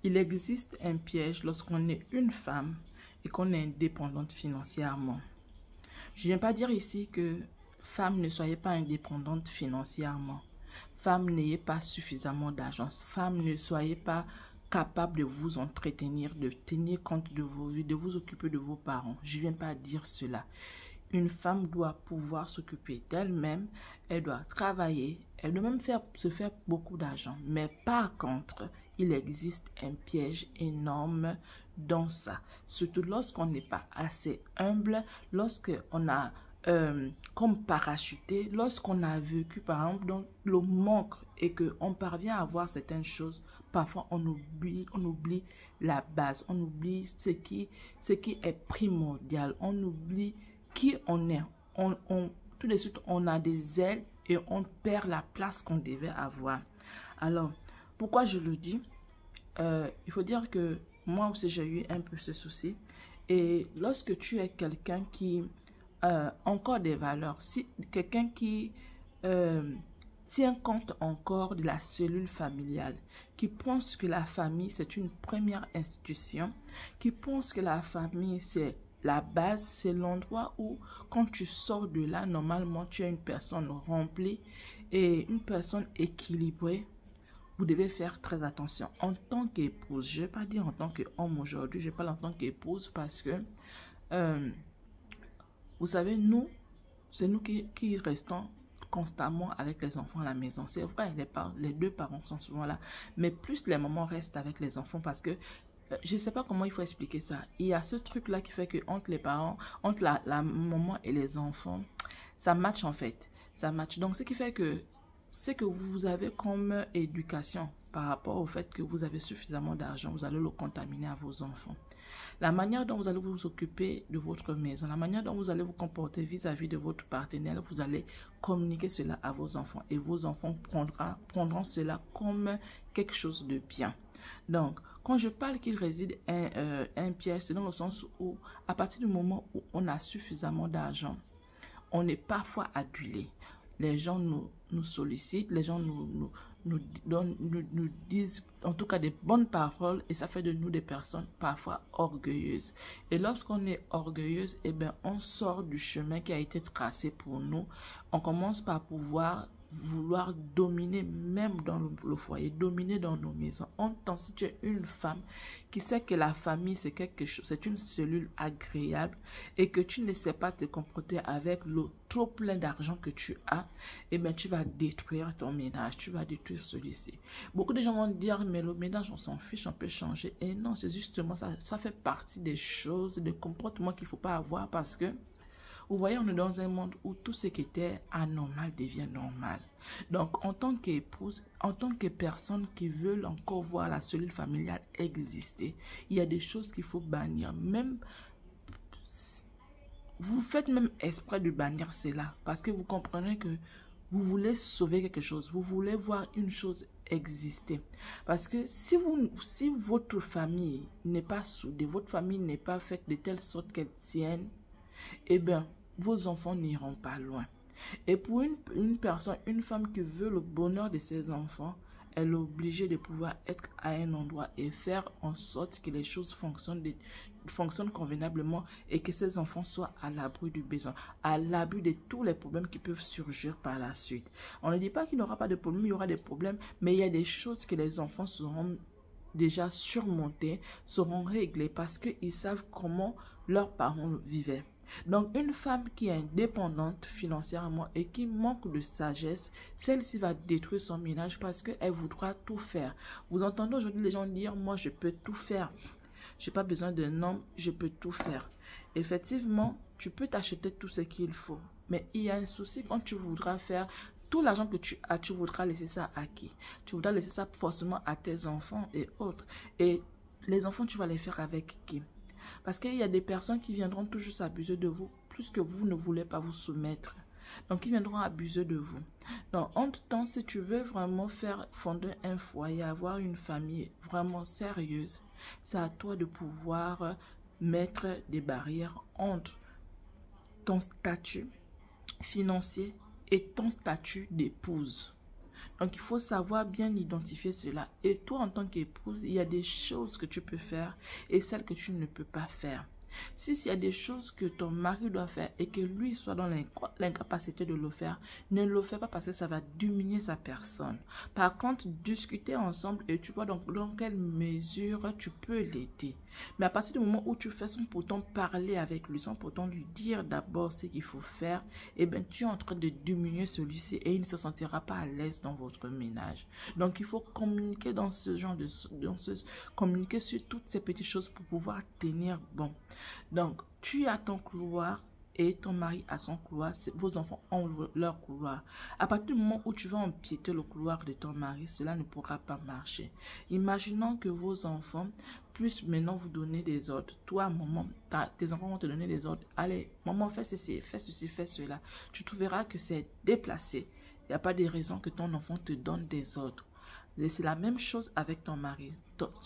Il existe un piège lorsqu'on est une femme et qu'on est indépendante financièrement. Je ne viens pas dire ici que femmes ne soyez pas indépendantes financièrement. Femmes, n'ayez pas suffisamment d'argent. Femmes, ne soyez pas capables de vous entretenir, de tenir compte de vos vies, de vous occuper de vos parents. Je ne viens pas dire cela. Une femme doit pouvoir s'occuper d'elle-même, elle doit travailler, elle doit même se faire beaucoup d'argent. Mais par contre, il existe un piège énorme dans ça. Surtout lorsqu'on n'est pas assez humble, lorsqu'on a comme parachuté, lorsqu'on a vécu par exemple dans le manque et qu'on parvient à voir certaines choses, parfois on oublie la base, on oublie ce qui est primordial, on oublie qui on est. Tout de suite, on a des ailes et on perd la place qu'on devait avoir. Alors, pourquoi je le dis? Il faut dire que moi aussi, j'ai eu un peu ce souci. Et lorsque tu es quelqu'un qui a encore des valeurs, si quelqu'un qui tient compte encore de la cellule familiale, qui pense que la famille, c'est une première institution, qui pense que la famille, c'est la base, c'est l'endroit où, quand tu sors de là, normalement, tu es une personne remplie et une personne équilibrée. Vous devez faire très attention. En tant qu'épouse, je ne vais pas dire en tant qu'homme aujourd'hui, je parle en tant qu'épouse parce que, vous savez, c'est nous qui restons constamment avec les enfants à la maison. C'est vrai, les deux parents sont souvent là, mais plus les mamans restent avec les enfants parce que je ne sais pas comment il faut expliquer ça. Il y a ce truc-là qui fait que entre les parents, entre la maman et les enfants, ça match en fait. Ça match. Donc, ce qui fait que c'est que vous avez comme éducation par rapport au fait que vous avez suffisamment d'argent, vous allez le contaminer à vos enfants. La manière dont vous allez vous occuper de votre maison, la manière dont vous allez vous comporter vis-à-vis de votre partenaire, vous allez communiquer cela à vos enfants et vos enfants prendront cela comme quelque chose de bien. Donc, quand je parle qu'il réside un piège, c'est dans le sens où, à partir du moment où on a suffisamment d'argent, on est parfois adulé. Les gens nous sollicitent, les gens nous disent en tout cas des bonnes paroles et ça fait de nous des personnes parfois orgueilleuses. Et lorsqu'on est orgueilleuse, eh bien, on sort du chemin qui a été tracé pour nous. On commence par vouloir dominer même dans le foyer, dominer dans nos maisons. En tant si tu es une femme qui sait que la famille c'est quelque chose, c'est une cellule agréable et que tu ne sais pas te comporter avec le trop plein d'argent que tu as, et bien tu vas détruire ton ménage, tu vas détruire celui-ci. Beaucoup de gens vont dire mais le ménage on s'en fiche, on peut changer. Et non, c'est justement ça fait partie des choses, des comportements qu'il ne faut pas avoir parce que vous voyez, on est dans un monde où tout ce qui était anormal devient normal. Donc, en tant qu'épouse, en tant que personne qui veut encore voir la cellule familiale exister, il y a des choses qu'il faut bannir. Même, vous faites même exprès de bannir cela parce que vous comprenez que vous voulez sauver quelque chose. Vous voulez voir une chose exister. Parce que si votre famille n'est pas soudée, votre famille n'est pas faite de telle sorte qu'elle tienne, eh bien, vos enfants n'iront pas loin. Et pour une personne, une femme qui veut le bonheur de ses enfants, elle est obligée de pouvoir être à un endroit et faire en sorte que les choses fonctionnent convenablement et que ses enfants soient à l'abri du besoin, à l'abri de tous les problèmes qui peuvent surgir par la suite. On ne dit pas qu'il n'y aura pas de problème, il y aura des problèmes, mais il y a des choses que les enfants seront déjà surmontés, seront réglés parce qu'ils savent comment leurs parents vivaient. Donc, une femme qui est indépendante financièrement et qui manque de sagesse, celle-ci va détruire son ménage parce qu'elle voudra tout faire. Vous entendez aujourd'hui les gens dire, moi je peux tout faire. Je n'ai pas besoin d'un homme, je peux tout faire. Effectivement, tu peux t'acheter tout ce qu'il faut. Mais il y a un souci quand tu voudras faire tout l'argent que tu as, tu voudras laisser ça à qui? Tu voudras laisser ça forcément à tes enfants et autres. Et les enfants, tu vas les faire avec qui? Parce qu'il y a des personnes qui viendront toujours s'abuser de vous, plus que vous ne voulez pas vous soumettre. Donc, ils viendront abuser de vous. Donc, entre-temps, si tu veux vraiment faire fonder un foyer, avoir une famille vraiment sérieuse, c'est à toi de pouvoir mettre des barrières entre ton statut financier et ton statut d'épouse. Donc, il faut savoir bien identifier cela. Et toi, en tant qu'épouse, il y a des choses que tu peux faire et celles que tu ne peux pas faire. Si s'il y a des choses que ton mari doit faire et que lui soit dans l'incapacité de le faire, ne le fais pas parce que ça va diminuer sa personne. Par contre, discutez ensemble et tu vois donc dans quelle mesure tu peux l'aider. Mais à partir du moment où tu fais sans pourtant parler avec lui, sans pourtant lui dire d'abord ce qu'il faut faire, eh bien tu es en train de diminuer celui-ci et il ne se sentira pas à l'aise dans votre ménage. Donc il faut communiquer dans ce genre de... communiquer sur toutes ces petites choses pour pouvoir tenir bon. Donc, tu as ton couloir et ton mari a son couloir. Vos enfants ont leur couloir. À partir du moment où tu vas empiéter le couloir de ton mari, cela ne pourra pas marcher. Imaginons que vos enfants puissent maintenant vous donner des ordres. Toi, maman, tes enfants vont te donner des ordres. Allez, maman, fais ceci, fais ceci, fais cela. Tu trouveras que c'est déplacé. Il n'y a pas de raison que ton enfant te donne des ordres. C'est la même chose avec ton mari.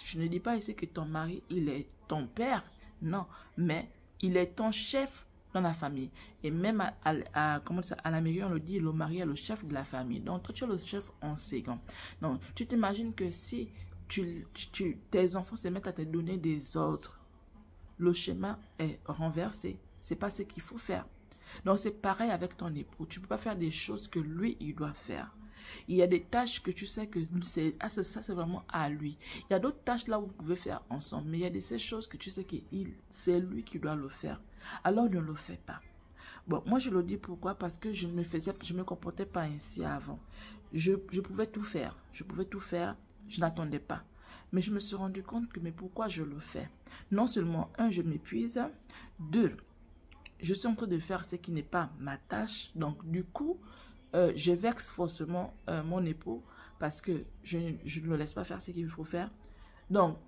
Je ne dis pas ici que ton mari, il est ton père. Non, mais il est ton chef dans la famille. Et même à la mairie, on le dit, le mari est le chef de la famille. Donc, toi, tu es le chef en second. Donc, tu t'imagines que si tes enfants se mettent à te donner des ordres, le schéma est renversé. C'est pas ce qu'il faut faire. Donc, c'est pareil avec ton époux. Tu ne peux pas faire des choses que lui, il doit faire. Il y a des tâches que tu sais que ça c'est vraiment à lui. Il y a d'autres tâches là où vous pouvez faire ensemble. Mais il y a ces choses que tu sais que c'est lui qui doit le faire. Alors ne le fais pas. Bon, moi je le dis pourquoi? Parce que je me comportais pas ainsi avant. Je pouvais tout faire. Je pouvais tout faire. Je n'attendais pas. Mais je me suis rendu compte que mais pourquoi je le fais? Non seulement, un, je m'épuise. Deux, je suis en train de faire ce qui n'est pas ma tâche. Donc du coup, je vexe forcément mon époux parce que je ne le laisse pas faire ce qu'il faut faire. Donc,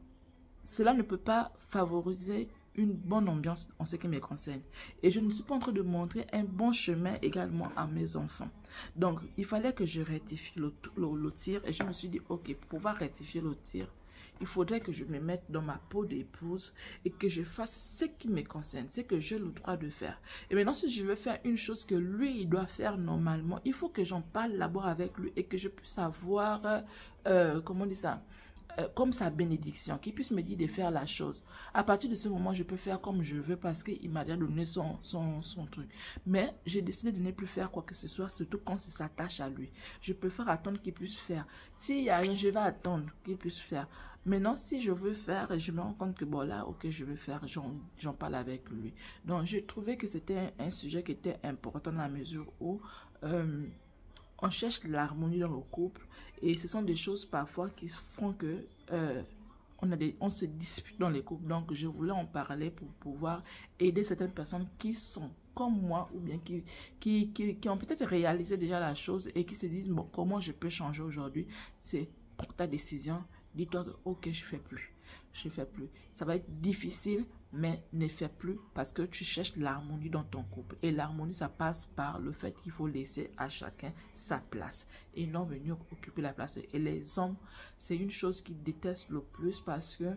cela ne peut pas favoriser une bonne ambiance en ce qui me concerne. Et je ne suis pas en train de montrer un bon chemin également à mes enfants. Donc, il fallait que je rectifie le tir et je me suis dit, ok, pour pouvoir rectifier le tir, il faudrait que je me mette dans ma peau d'épouse et que je fasse ce qui me concerne, ce que j'ai le droit de faire. Et maintenant, si je veux faire une chose que lui, il doit faire normalement, il faut que j'en parle d'abord avec lui et que je puisse avoir, comment on dit ça, comme sa bénédiction, qu'il puisse me dire de faire la chose. À partir de ce moment, je peux faire comme je veux parce qu'il m'a déjà donné son truc. Mais j'ai décidé de ne plus faire quoi que ce soit, surtout quand ça s'attache à lui. Je préfère attendre qu'il puisse faire. S'il n'y a rien, je vais attendre qu'il puisse faire. Maintenant, si je veux faire et je me rends compte que bon là, ok, je veux faire, j'en parle avec lui. Donc, j'ai trouvé que c'était un sujet qui était important dans la mesure où on cherche l'harmonie dans le couple et ce sont des choses parfois qui font que on se dispute dans les couples. Donc, je voulais en parler pour pouvoir aider certaines personnes qui sont comme moi ou bien qui ont peut-être réalisé déjà la chose et qui se disent, bon, comment je peux changer aujourd'hui? C'est pour ta décision. Dis-toi que, ok, je fais plus. Je fais plus. Ça va être difficile, mais ne fais plus parce que tu cherches l'harmonie dans ton couple. Et l'harmonie, ça passe par le fait qu'il faut laisser à chacun sa place et non venir occuper la place. Et les hommes, c'est une chose qu'ils détestent le plus parce que,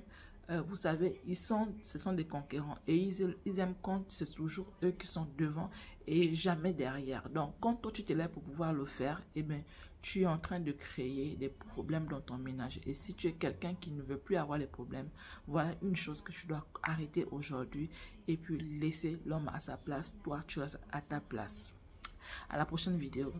vous savez, ce sont des conquérants et ils aiment quand c'est toujours eux qui sont devant et jamais derrière. Donc, quand toi, tu te lèves pour pouvoir le faire, eh bien, tu es en train de créer des problèmes dans ton ménage. Et si tu es quelqu'un qui ne veut plus avoir les problèmes, voilà une chose que tu dois arrêter aujourd'hui et puis laisser l'homme à sa place. Toi, tu restes à ta place. À la prochaine vidéo.